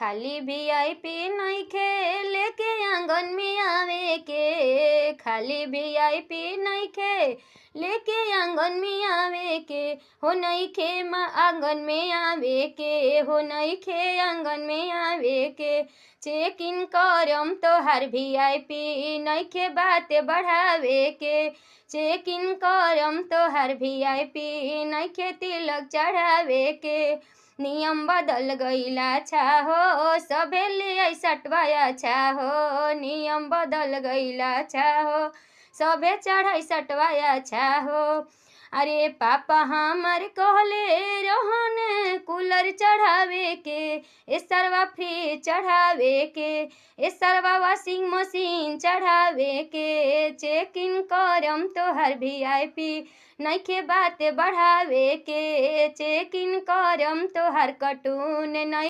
खाली वीआईपी नइखे लेके आंगन में आवे के, खाली वीआईपी नइखे लेके आंगन में आवे के, हो नइखे आंगन में आवे के, हो नइखे आंगन में आवे के। चेक इन करम तोहार वीआईपी नइखे बात बढ़ावे के, चेक इन करम तोहार वीआईपी नइखे तिलक चढ़ावे के। नियम बदल गईला अच्छा हो, सभे ले सटवाया अच्छा हो, नियम बदल गईला अच्छा हो, सभे चढ़ाई सटवाया अच्छा हो। अरे पापा हमार कहले रहन कूलर चढ़ावे के, ए सरवा फ्रिज चढ़ावे के, ए सरवा वॉशिंग मशीन चढ़ावे के। चेक इन करम तोहर वीआईपी नइखे बात बढ़ावे के, चेक इन करम तोहर कार्टून नइ